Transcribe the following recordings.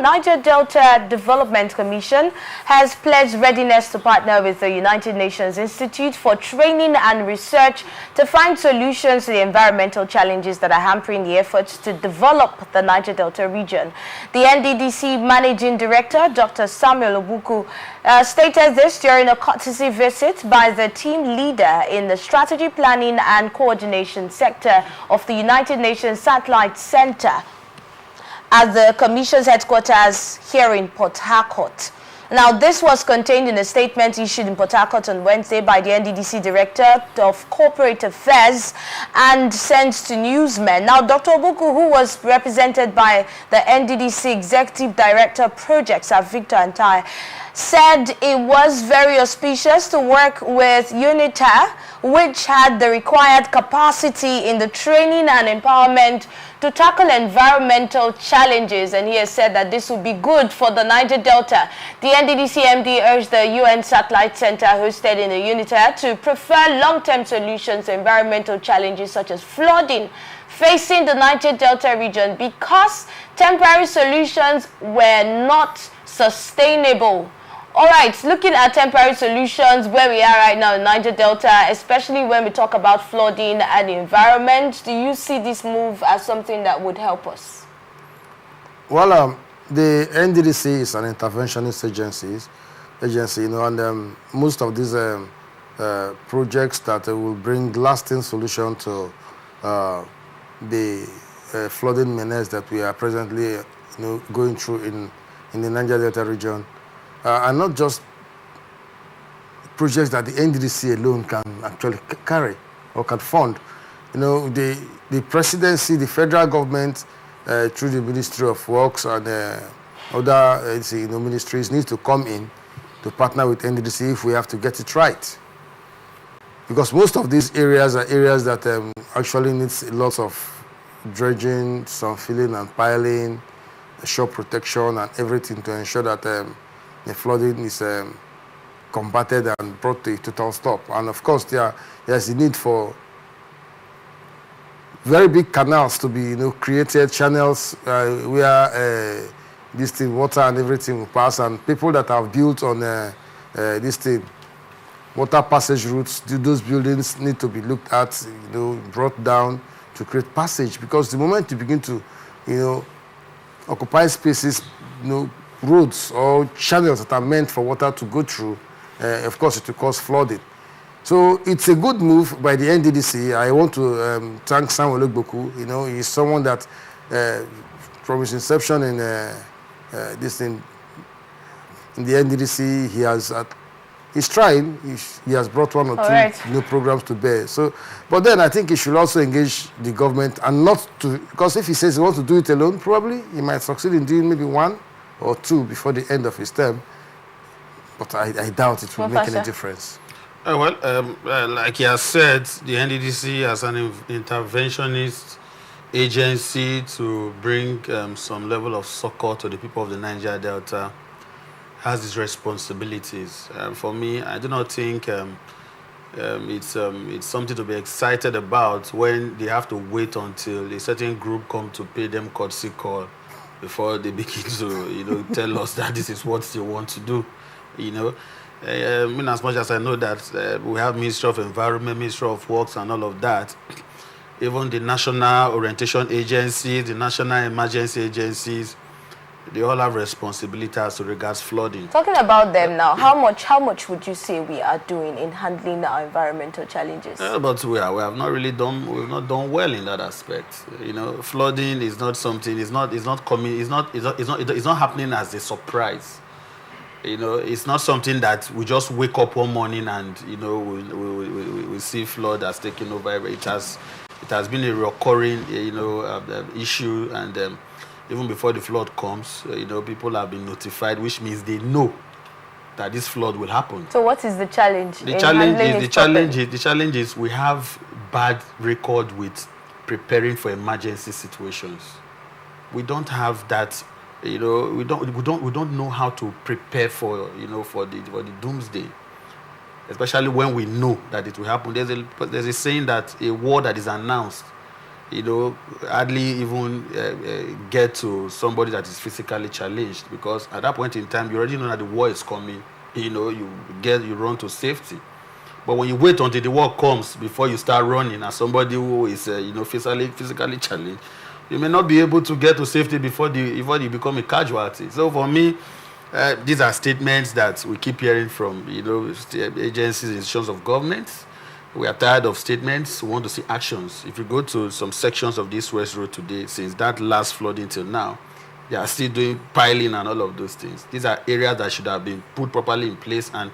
Niger Delta Development Commission has pledged readiness to partner with the United Nations Institute for Training and Research to find solutions to the environmental challenges that are hampering the efforts to develop the Niger Delta region. The NDDC Managing Director, Dr. Samuel Obuku, stated this during a courtesy visit by the team leader in the Strategy Planning and Coordination sector of the United Nations Satellite Center at the Commission's headquarters here in Port Harcourt. Now, this was contained in a statement issued in Port Harcourt on Wednesday by the NDDC Director of Corporate Affairs and sent to newsmen. Now, Dr. Obuku, who was represented by the NDDC Executive Director Projects, Victor Antai, said it was very auspicious to work with UNITA, which had the required capacity in the training and empowerment to tackle environmental challenges, and he has said that this would be good for the Niger Delta. The NDDC MD urged the UN Satellite Center hosted in the UNITA to prefer long-term solutions to environmental challenges such as flooding facing the Niger Delta region because temporary solutions were not sustainable. All right, looking at temporary solutions where we are right now in Niger Delta, especially when we talk about flooding and the environment, do you see this move as something that would help us? Well, the NDDC is an interventionist agency, and most of these projects that will bring lasting solution to the flooding menace that we are presently going through in the Niger Delta region. Are not just projects that the NDDC alone can actually carry or can fund. The presidency, the federal government, through the Ministry of Works and other ministries, needs to come in to partner with NDDC if we have to get it right. Because most of these areas are areas that actually needs lots of dredging, some filling and piling, shore protection and everything to ensure that the flooding is combated and brought to a total stop. And of course, there's a need for very big canals to be created, channels where water and everything will pass, and people that have built on water passage routes, those buildings need to be looked at, brought down to create passage, because the moment you begin to occupy spaces, roads or channels that are meant for water to go through, of course it will cause flooding. So it's a good move by the NDDC. I want to thank Samuel Obuku. He's someone that from his inception in in the NDDC, he has he's trying. He has brought one or two new programs to bear. So, but then I think he should also engage the government and not to, because if he says he wants to do it alone, probably he might succeed in doing maybe one or two before the end of his term, but I doubt it will make any difference. Like he has said, the NDDC as an interventionist agency to bring some level of succor to the people of the Niger Delta has its responsibilities. For me, I do not think it's something to be excited about when they have to wait until a certain group come to pay them courtesy call before they begin to, tell us that this is what they want to do, as much as I know that we have Ministry of Environment, Ministry of Works, and all of that, even the National Orientation Agency, the National Emergency Agencies, they all have responsibility as regards flooding. Talking about them now, how much would you say we are doing in handling our environmental challenges? But we have not really done. We've not done well in that aspect. Flooding is not something. It's not happening as a surprise. It's not something that we just wake up one morning and we see flood has taken over. It has been a recurring issue, and even before the flood comes, people have been notified, which means they know that this flood will happen. So what is the challenge? The challenge is we have bad record with preparing for emergency situations. We don't have that. We don't know how to prepare for the doomsday, especially when we know that it will happen. There's a saying that a war that is announced you know, hardly even get to somebody that is physically challenged, because at that point in time, you already know that the war is coming. You know, you run to safety. But when you wait until the war comes before you start running, as somebody who is, you know, physically challenged, you may not be able to get to safety before you become a casualty. So for me, these are statements that we keep hearing from, you know, agencies, institutions of government. We are tired of statements. We want to see actions. If you go to some sections of this West Road today, since that last flooding till now, they are still doing piling and all of those things. These are areas that should have been put properly in place, and,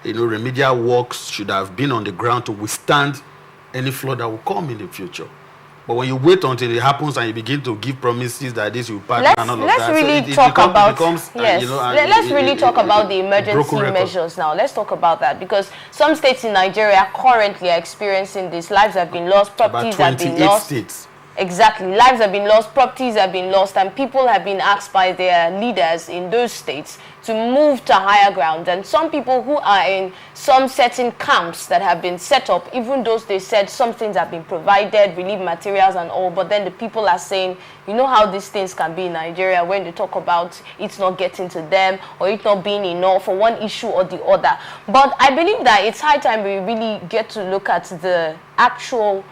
you know, remedial works should have been on the ground to withstand any flood that will come in the future. But when you wait until it happens and you begin to give promises that this will pass and all of that, let's really talk about the emergency measures now. Let's talk about that, because some states in Nigeria currently are experiencing this. Lives have been lost, properties have been lost. States. Exactly. Lives have been lost, properties have been lost, and people have been asked by their leaders in those states to move to higher ground. And some people who are in some certain camps that have been set up, even though they said some things have been provided, relief materials and all, but then the people are saying, you know how these things can be in Nigeria when they talk about it's not getting to them or it not being enough for one issue or the other. But I believe that it's high time we really get to look at the actual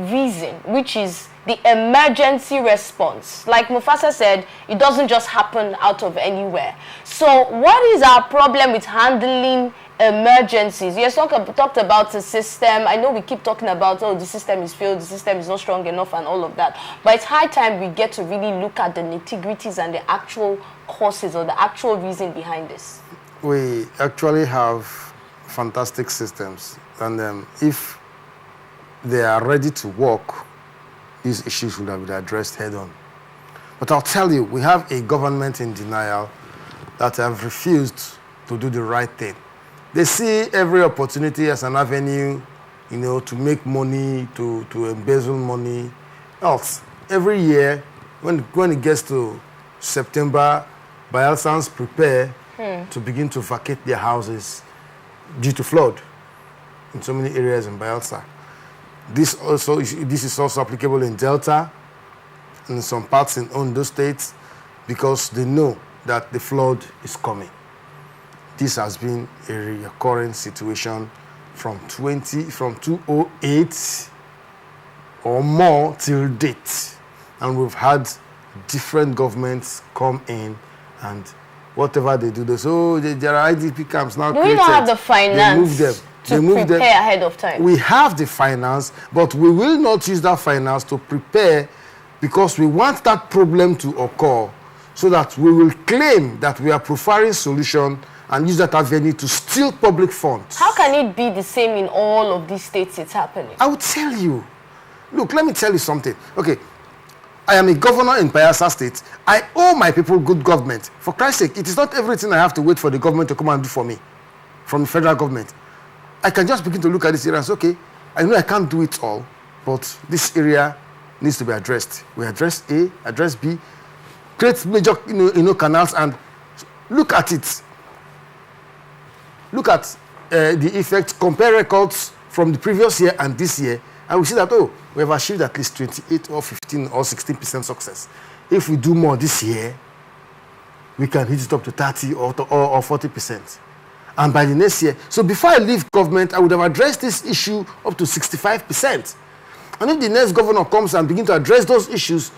reason, which is the emergency response. Like Mufasa said, it doesn't just happen out of anywhere. So what is our problem with handling emergencies? You talked about the system. I know we keep talking about, oh, the system is failed, the system is not strong enough and all of that. But it's high time we get to really look at the nitty-gritties and the actual causes or the actual reason behind this. We actually have fantastic systems, and if they are ready to work, these issues would have been addressed head on. But I'll tell you, we have a government in denial that have refused to do the right thing. They see every opportunity as an avenue, you know, to make money, to embezzle money. Else, every year, when it gets to September, Bayelsans prepare to begin to vacate their houses due to flood in so many areas in Bayelsa. This is also applicable in Delta and in some parts in Ondo State, because they know that the flood is coming. This has been a recurring situation from 2008 or more till date, and we've had different governments come in, and whatever they do, they say, oh, there are IDP camps now created. Do we not have the finance? They move them. To prepare ahead of time. We have the finance, but we will not use that finance to prepare, because we want that problem to occur so that we will claim that we are providing solution and use that avenue to steal public funds. How can it be the same in all of these states it's happening? I will tell you. Look, let me tell you something. Okay, I am a governor in Bayelsa State. I owe my people good government. For Christ's sake, it is not everything I have to wait for the government to come and do for me from the federal government. I can just begin to look at this area and say, okay, I know I can't do it all, but this area needs to be addressed. We address A, address B, create major canals, and look at it. Look at the effect, compare records from the previous year and this year, and we see that, oh, we have achieved at least 28 or 15 or 16% success. If we do more this year, we can hit it up to 30 or 40%. And by the next year, so before I leave government, I would have addressed this issue up to 65%. And if the next governor comes and begin to address those issues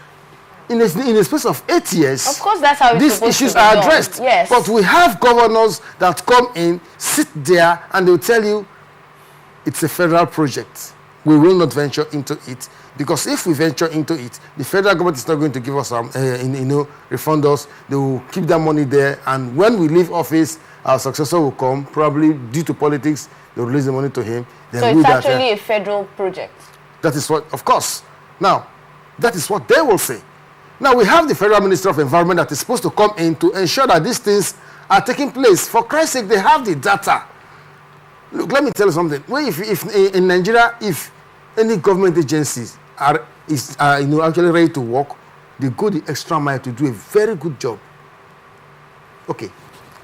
in a space of 8 years, of course, that's how these issues are addressed. Yes. But we have governors that come in, sit there, and they'll tell you it's a federal project. We will not venture into it, because if we venture into it, the federal government is not going to give us refund us. They will keep that money there, and when we leave office, our successor will come, probably due to politics, they'll release the money to him. Then so it's actually a federal project? That is what, of course. Now, that is what they will say. Now, we have the Federal Minister of Environment that is supposed to come in to ensure that these things are taking place. For Christ's sake, they have the data. Look, let me tell you something. Well, if in Nigeria, if any government agencies are actually ready to work, they go the extra mile to do a very good job. Okay.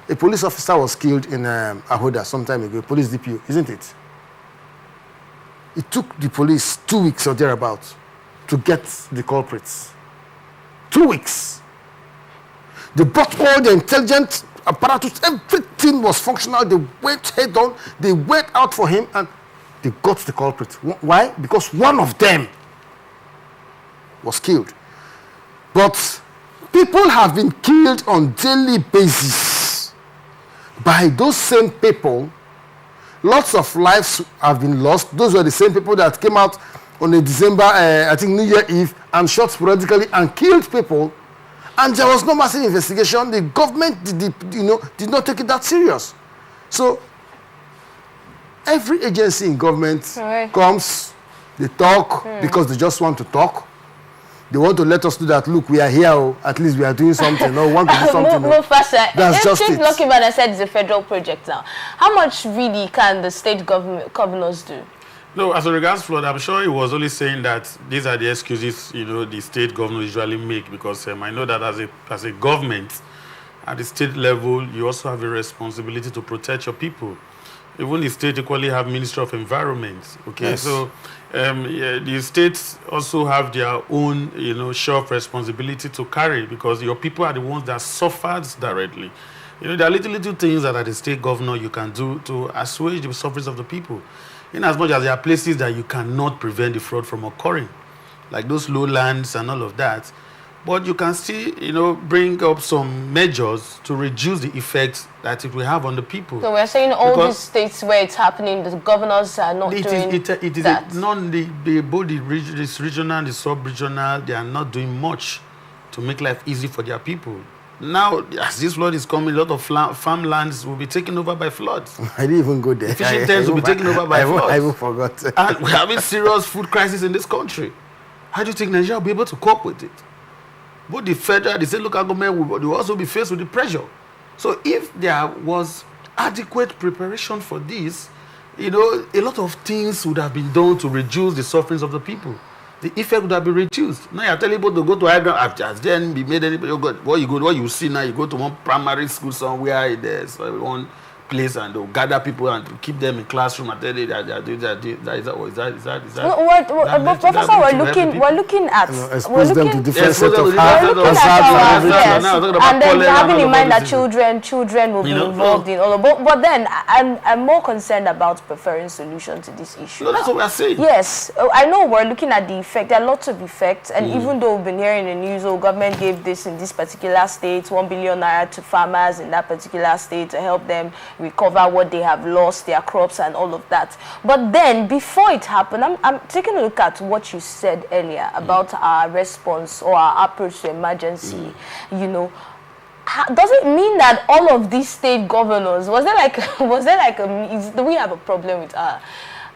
A police officer was killed in Ahoda some time ago, police DPO, isn't it? It took the police 2 weeks or thereabouts to get the culprits. 2 weeks. They brought all the intelligence apparatus, everything was functional. They went head on, they went out for him, and they got the culprit. Why? Because one of them was killed. But people have been killed on daily basis by those same people. Lots of lives have been lost. Those were the same people that came out on a December, I think New Year Eve, and shot sporadically and killed people. And there was no massive investigation. The government did not take it that serious. So every agency in government comes, they talk because they just want to talk. They want to let us do that. Look, we are here. Oh, at least we are doing something. No, we want to do something. Move faster. That's just it. Lucky Man said it's a federal project now. How much really can the state governors do? No, as regards flood, I'm sure he was only saying that these are the excuses, the state governors usually make, because I know that as a government, at the state level, you also have a responsibility to protect your people. Even the state equally have Ministry of Environment. Okay, yes. So the states also have their own, share of responsibility to carry, because your people are the ones that suffered directly. There are little things that as a state governor you can do to assuage the sufferings of the people. In as much as there are places that you cannot prevent the fraud from occurring, like those lowlands and all of that, but you can still, bring up some measures to reduce the effects that it will have on the people. So we're saying all these states where it's happening, the governors are not doing that. It is both the regional and the sub-regional, they are not doing much to make life easy for their people. Now, as this flood is coming, a lot of farmlands will be taken over by floods. I didn't even go there. Fishing tents will be taken over by floods. I even forgot. And we're having serious food crisis in this country. How do you think Nigeria will be able to cope with it? Both the federal, the state, local government will also be faced with the pressure. So if there was adequate preparation for this, a lot of things would have been done to reduce the sufferings of the people. The effect would have been reduced. Now you're telling people to go to high ground. Has then be made anybody? What you see now, you go to one primary school somewhere, there's one place, and they'll gather people and keep them in classroom and tell you that they are doing that. Professor, we're looking at expose them to different set of and then having in mind that children will be involved in all of it. But then I'm more concerned about preferring solutions to this issue. No, that's what we're saying. Yes, I know we're looking at the effect. There are lots of effects, and even though we've been hearing in the news, government gave this in this particular state, 1 billion naira to farmers in that particular state to help them recover what they have lost, their crops and all of that. But then before it happened, I'm taking a look at what you said earlier about our response or our approach to emergency. Does it mean that all of these state governors, do we have a problem with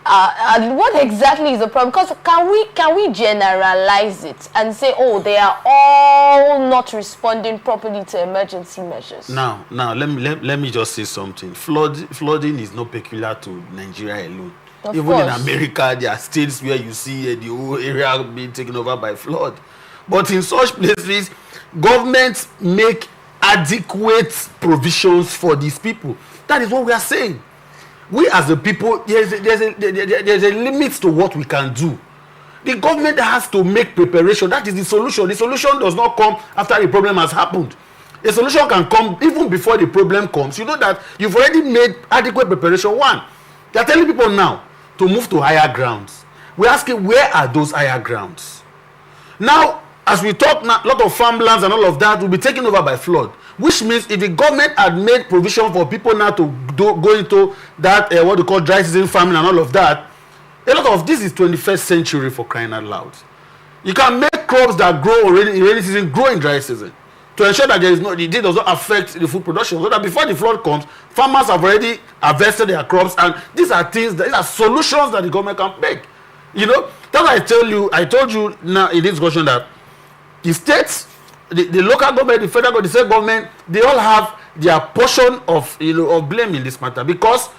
what exactly is the problem? Because can we generalize it and say, they are all not responding properly to emergency measures? Now let me just say something. Flooding is not peculiar to Nigeria alone. Even in America, there are states where you see the whole area being taken over by flood. But in such places, governments make adequate provisions for these people. That is what we are saying. We as the people, there's a limit to what we can do. The government has to make preparation. That is the solution. The solution does not come after the problem has happened. The solution can come even before the problem comes. You know that you've already made adequate preparation. One, they're telling people now to move to higher grounds. We're asking, where are those higher grounds? Now, as we talk now, a lot of farmlands and all of that will be taken over by flood. Which means if the government had made provision for people now to go into that, what they call dry season farming and all of that, a lot of this is 21st century, for crying out loud. You can make crops that grow already in rainy season grow in dry season to ensure that it does not affect the food production. So that before the flood comes, farmers have already harvested their crops, and these are solutions that the government can make. That's why I told you now in this discussion that the states, the local government, the federal government, the state government, they all have their portion of blame in this matter, because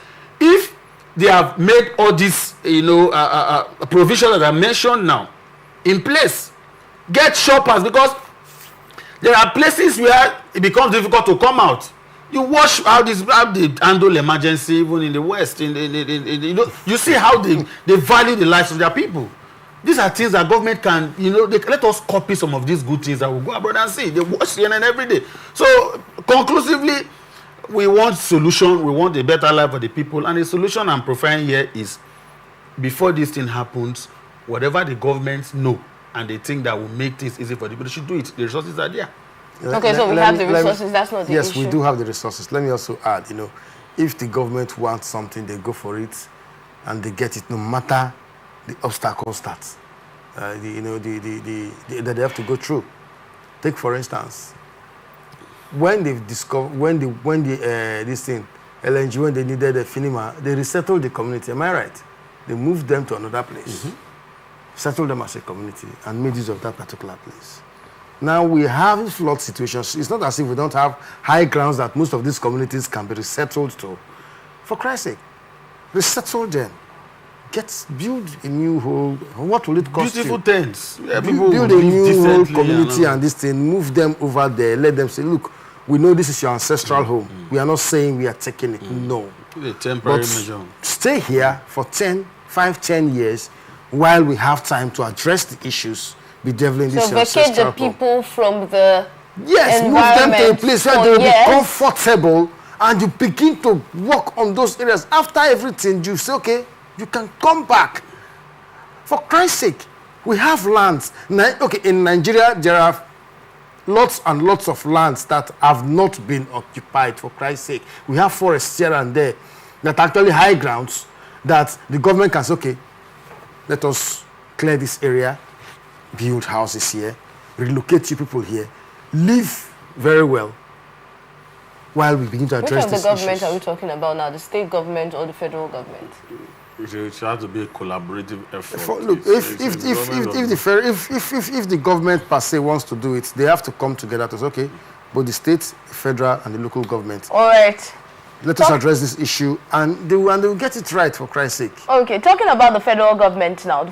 if they have made all these provisions that I mentioned now in place, get shoppers, because there are places where it becomes difficult to come out. You watch how they handle emergency even in the West. You see how they value the lives of their people. These are things that government can, let us copy some of these good things that we'll go abroad and see. They watch CNN every day. So, conclusively, we want solution. We want a better life for the people. And the solution I'm providing here is, before this thing happens, whatever the governments know and they think that will make things easy for the people, they should do it. The resources are there. Okay, so we have the resources. That's not the issue. Yes, we do have the resources. Let me also add, if the government wants something, they go for it and they get it no matter the obstacles that that they have to go through. Take for instance, when they've discovered this thing LNG, when they needed a FINIMA, they resettled the community. Am I right? They moved them to another place, settled them as a community, and made use of that particular place. Now we have flood situations. It's not as if we don't have high grounds that most of these communities can be resettled to. For Christ's sake, resettle them. Build a new whole. What will it cost Beautiful you? tents. Yeah, build a new whole community and this thing. Move them over there. Let them say, look, we know this is your ancestral home. We are not saying we are taking it. No. A temporary measure. Stay here for 10 years while we have time to address the issues. Be developing this ancestral home. So vacate the people from the move them to a place where they will be comfortable, and you begin to work on those areas. After everything, you say, okay, you can come back. For Christ's sake, we have lands. Okay, in Nigeria, there are lots and lots of lands that have not been occupied, for Christ's sake. We have forests here and there that are actually high grounds that the government can say, okay, let us clear this area, build houses here, relocate you people here, live very well while we begin to address these issues. Which of the government are we talking about now? The state government or the federal government? It has to be a collaborative effort. Look, if the government per se wants to do it, they have to come together to say, okay, both the state, the federal, and the local government. All right. Let us address this issue, and they will get it right, for Christ's sake. Okay, talking about the federal government now.